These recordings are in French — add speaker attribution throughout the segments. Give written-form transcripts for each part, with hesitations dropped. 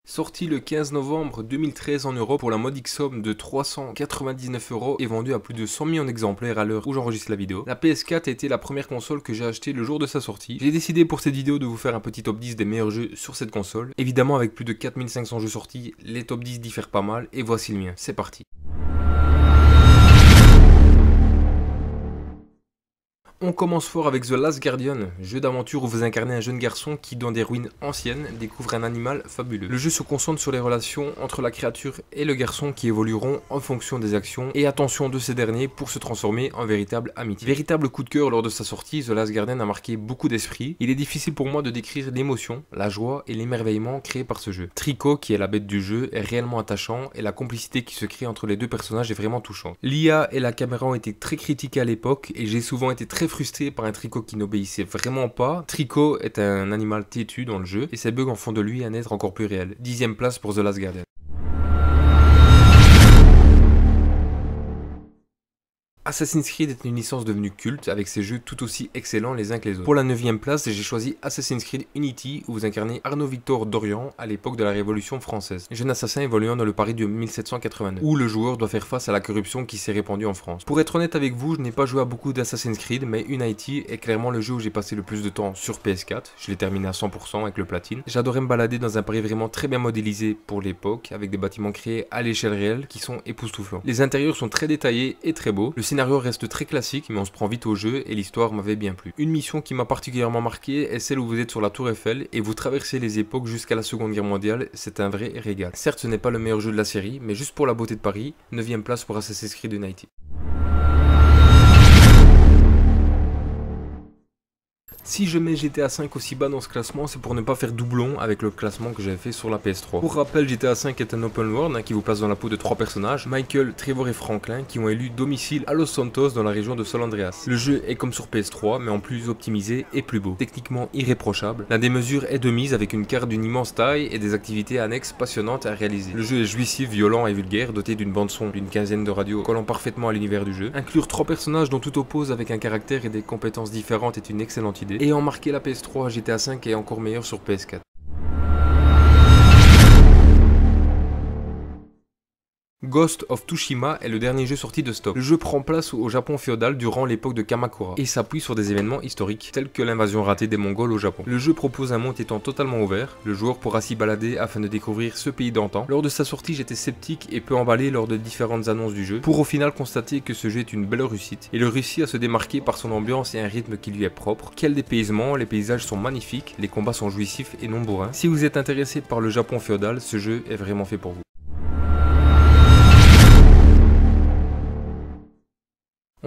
Speaker 1: Sorti le 15 novembre 2013 en Europe pour la modique somme de 399 € et vendu à plus de 100 millions d'exemplaires à l'heure où j'enregistre la vidéo, la PS4 a été la première console que j'ai achetée le jour de sa sortie. J'ai décidé pour cette vidéo de vous faire un petit top 10 des meilleurs jeux sur cette console. Évidemment avec plus de 4500 jeux sortis, les top 10 diffèrent pas mal et voici le mien, c'est parti. On commence fort avec The Last Guardian, jeu d'aventure où vous incarnez un jeune garçon qui, dans des ruines anciennes, découvre un animal fabuleux. Le jeu se concentre sur les relations entre la créature et le garçon qui évolueront en fonction des actions et attention de ces derniers pour se transformer en véritable amitié. Véritable coup de cœur lors de sa sortie, The Last Guardian a marqué beaucoup d'esprits. Il est difficile pour moi de décrire l'émotion, la joie et l'émerveillement créés par ce jeu. Trico, qui est la bête du jeu, est réellement attachant et la complicité qui se crée entre les deux personnages est vraiment touchante. L'IA et la caméra ont été très critiquées à l'époque et j'ai souvent été très frustré par un Trico qui n'obéissait vraiment pas. Trico est un animal têtu dans le jeu et ses bugs en font de lui un être encore plus réel. 10e place pour The Last Guardian. Assassin's Creed est une licence devenue culte avec ses jeux tout aussi excellents les uns que les autres. Pour la 9e place, j'ai choisi Assassin's Creed Unity où vous incarnez Arnaud Victor d'Orient à l'époque de la Révolution française, jeune assassin évoluant dans le Paris de 1789, où le joueur doit faire face à la corruption qui s'est répandue en France. Pour être honnête avec vous, je n'ai pas joué à beaucoup d'Assassin's Creed, mais Unity est clairement le jeu où j'ai passé le plus de temps sur PS4, je l'ai terminé à 100% avec le platine. J'adorais me balader dans un Paris vraiment très bien modélisé pour l'époque, avec des bâtiments créés à l'échelle réelle qui sont époustouflants. Les intérieurs sont très détaillés et très beaux. Le scénario reste très classique mais on se prend vite au jeu et l'histoire m'avait bien plu. Une mission qui m'a particulièrement marqué est celle où vous êtes sur la tour Eiffel et vous traversez les époques jusqu'à la Seconde Guerre mondiale, c'est un vrai régal. Certes ce n'est pas le meilleur jeu de la série mais juste pour la beauté de Paris, 9e place pour Assassin's Creed Unity. Si je mets GTA V aussi bas dans ce classement, c'est pour ne pas faire doublon avec le classement que j'avais fait sur la PS3. Pour rappel, GTA V est un open world qui vous place dans la peau de 3 personnages, Michael, Trevor et Franklin, qui ont élu domicile à Los Santos dans la région de San Andreas. Le jeu est comme sur PS3, mais en plus optimisé et plus beau. Techniquement irréprochable, la démesure est de mise avec une carte d'une immense taille et des activités annexes passionnantes à réaliser. Le jeu est jouissif, violent et vulgaire, doté d'une bande-son d'une quinzaine de radios collant parfaitement à l'univers du jeu. Inclure 3 personnages dont tout oppose avec un caractère et des compétences différentes est une excellente idée. Ayant marqué la PS3, GTA V est encore meilleur sur PS4. Ghost of Tsushima est le dernier jeu sorti de Stop. Le jeu prend place au Japon féodal durant l'époque de Kamakura et s'appuie sur des événements historiques tels que l'invasion ratée des Mongols au Japon. Le jeu propose un monde étant totalement ouvert, le joueur pourra s'y balader afin de découvrir ce pays d'antan. Lors de sa sortie, j'étais sceptique et peu emballé lors de différentes annonces du jeu, pour au final constater que ce jeu est une belle réussite. Il réussit à se démarquer par son ambiance et un rythme qui lui est propre. Quel dépaysement, les paysages sont magnifiques, les combats sont jouissifs et non bourrins. Si vous êtes intéressé par le Japon féodal, ce jeu est vraiment fait pour vous.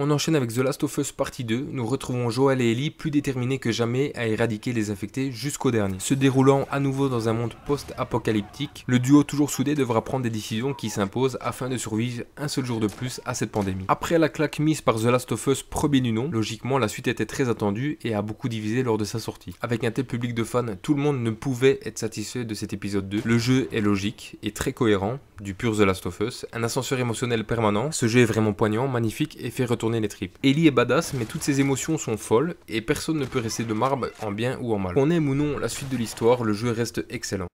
Speaker 1: On enchaîne avec The Last of Us Partie 2, nous retrouvons Joel et Ellie plus déterminés que jamais à éradiquer les infectés jusqu'au dernier. Se déroulant à nouveau dans un monde post-apocalyptique, le duo toujours soudé devra prendre des décisions qui s'imposent afin de survivre un seul jour de plus à cette pandémie. Après la claque mise par The Last of Us premier du nom, logiquement la suite était très attendue et a beaucoup divisé lors de sa sortie. Avec un tel public de fans, tout le monde ne pouvait être satisfait de cet épisode 2. Le jeu est logique et très cohérent, du pur The Last of Us, un ascenseur émotionnel permanent, ce jeu est vraiment poignant, magnifique et fait retourner les tripes. Ellie est badass mais toutes ses émotions sont folles et personne ne peut rester de marbre en bien ou en mal. Qu'on aime ou non la suite de l'histoire, le jeu reste excellent.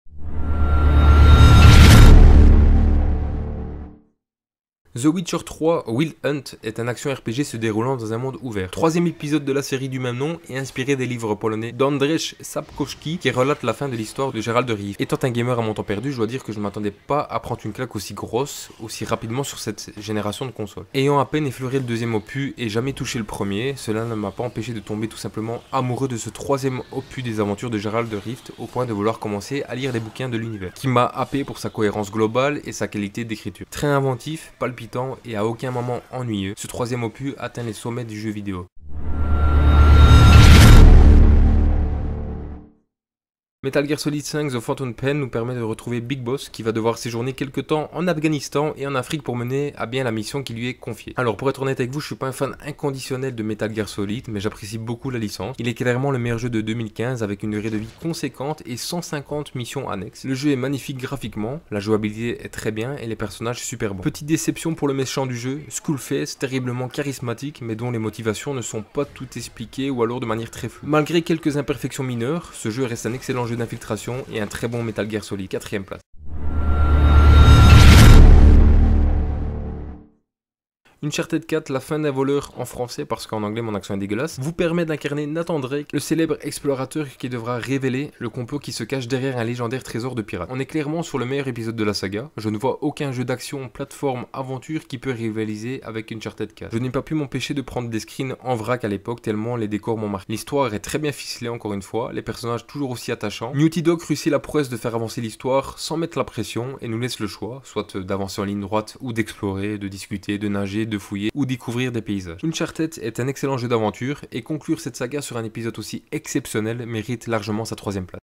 Speaker 1: The Witcher 3 Wild Hunt est un action RPG se déroulant dans un monde ouvert. 3e épisode de la série du même nom et inspiré des livres polonais d'Andrzej Sapkowski qui relate la fin de l'histoire de Geralt de Rive. Étant un gamer à mon temps perdu, je dois dire que je ne m'attendais pas à prendre une claque aussi grosse, aussi rapidement sur cette génération de consoles. Ayant à peine effleuré le 2e opus et jamais touché le premier, cela ne m'a pas empêché de tomber tout simplement amoureux de ce 3e opus des aventures de Geralt de Rift au point de vouloir commencer à lire les bouquins de l'univers, qui m'a happé pour sa cohérence globale et sa qualité d'écriture. Très inventif, palpitant et à aucun moment ennuyeux, ce 3e opus atteint les sommets du jeu vidéo. Metal Gear Solid 5 The Phantom Pain nous permet de retrouver Big Boss qui va devoir séjourner quelques temps en Afghanistan et en Afrique pour mener à bien la mission qui lui est confiée. Alors pour être honnête avec vous, je suis pas un fan inconditionnel de Metal Gear Solid mais j'apprécie beaucoup la licence. Il est clairement le meilleur jeu de 2015 avec une durée de vie conséquente et 150 missions annexes. Le jeu est magnifique graphiquement, la jouabilité est très bien et les personnages super bons. Petite déception pour le méchant du jeu, Skullface, terriblement charismatique mais dont les motivations ne sont pas toutes expliquées ou alors de manière très floue. Malgré quelques imperfections mineures, ce jeu reste un excellent jeu d'infiltration et un très bon Metal Gear Solid, 4e place. Uncharted 4, la fin d'un voleur en français parce qu'en anglais mon accent est dégueulasse, vous permet d'incarner Nathan Drake, le célèbre explorateur qui devra révéler le complot qui se cache derrière un légendaire trésor de pirate. On est clairement sur le meilleur épisode de la saga, je ne vois aucun jeu d'action, plateforme, aventure qui peut rivaliser avec Uncharted 4. Je n'ai pas pu m'empêcher de prendre des screens en vrac à l'époque tellement les décors m'ont marqué. L'histoire est très bien ficelée encore une fois, les personnages toujours aussi attachants. Naughty Dog réussit la prouesse de faire avancer l'histoire sans mettre la pression et nous laisse le choix, soit d'avancer en ligne droite ou d'explorer, de discuter, de nager, de fouiller ou découvrir des paysages. Uncharted est un excellent jeu d'aventure et conclure cette saga sur un épisode aussi exceptionnel mérite largement sa 3e place.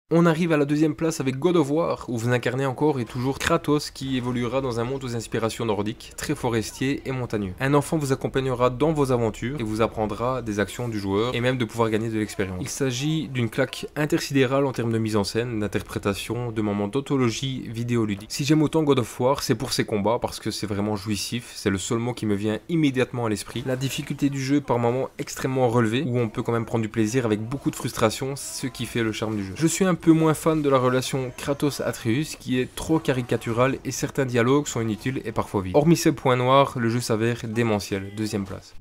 Speaker 1: On arrive à la 2e place avec God of War, où vous incarnez encore et toujours Kratos qui évoluera dans un monde aux inspirations nordiques, très forestier et montagneux. Un enfant vous accompagnera dans vos aventures et vous apprendra des actions du joueur et même de pouvoir gagner de l'expérience. Il s'agit d'une claque intersidérale en termes de mise en scène, d'interprétation, de moments d'autologie vidéoludique. Si j'aime autant God of War, c'est pour ses combats parce que c'est vraiment jouissif, c'est le seul mot qui me vient immédiatement à l'esprit. La difficulté du jeu par moments extrêmement relevée, où on peut quand même prendre du plaisir avec beaucoup de frustration, ce qui fait le charme du jeu. Je suis un peu moins fan de la relation Kratos-Atreus qui est trop caricaturale et certains dialogues sont inutiles et parfois vides. Hormis ces points noirs, le jeu s'avère démentiel, 2e place.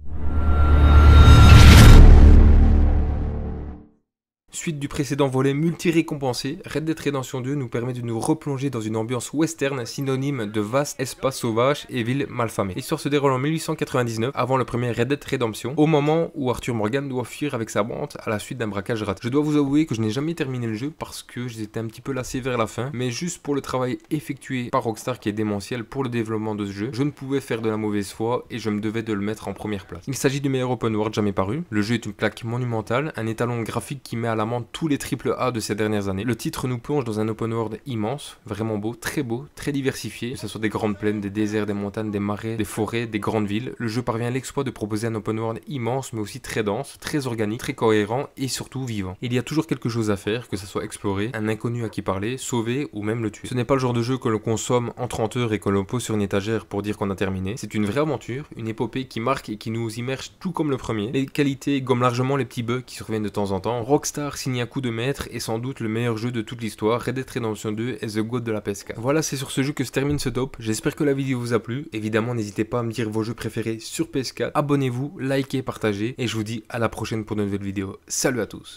Speaker 1: Suite du précédent volet multi-récompensé, Red Dead Redemption 2 nous permet de nous replonger dans une ambiance western synonyme de vastes espaces sauvages et villes malfamées. L'histoire se déroule en 1899, avant le premier Red Dead Redemption, au moment où Arthur Morgan doit fuir avec sa bande à la suite d'un braquage raté. Je dois vous avouer que je n'ai jamais terminé le jeu parce que j'étais un petit peu lassé vers la fin, mais juste pour le travail effectué par Rockstar qui est démentiel pour le développement de ce jeu, je ne pouvais faire de la mauvaise foi et je me devais de le mettre en première place. Il s'agit du meilleur open world jamais paru, le jeu est une claque monumentale, un étalon graphique qui met à l'amende tous les AAA de ces dernières années. Le titre nous plonge dans un open world immense, vraiment beau, très diversifié, que ce soit des grandes plaines, des déserts, des montagnes, des marais, des forêts, des grandes villes. Le jeu parvient à l'exploit de proposer un open world immense mais aussi très dense, très organique, très cohérent et surtout vivant. Il y a toujours quelque chose à faire, que ce soit explorer, un inconnu à qui parler, sauver ou même le tuer. Ce n'est pas le genre de jeu que l'on consomme en 30 heures et que l'on pose sur une étagère pour dire qu'on a terminé. C'est une vraie aventure, une épopée qui marque et qui nous immerge tout comme le premier. Les qualités gomment largement les petits bugs qui surviennent de temps en temps. Rockstar signe un coup de maître et sans doute le meilleur jeu de toute l'histoire, Red Dead Redemption 2 est the GOAT de la PS4. Voilà, c'est sur ce jeu que se termine ce top. J'espère que la vidéo vous a plu. Évidemment, n'hésitez pas à me dire vos jeux préférés sur PS4. Abonnez-vous, likez, partagez et je vous dis à la prochaine pour de nouvelles vidéos. Salut à tous.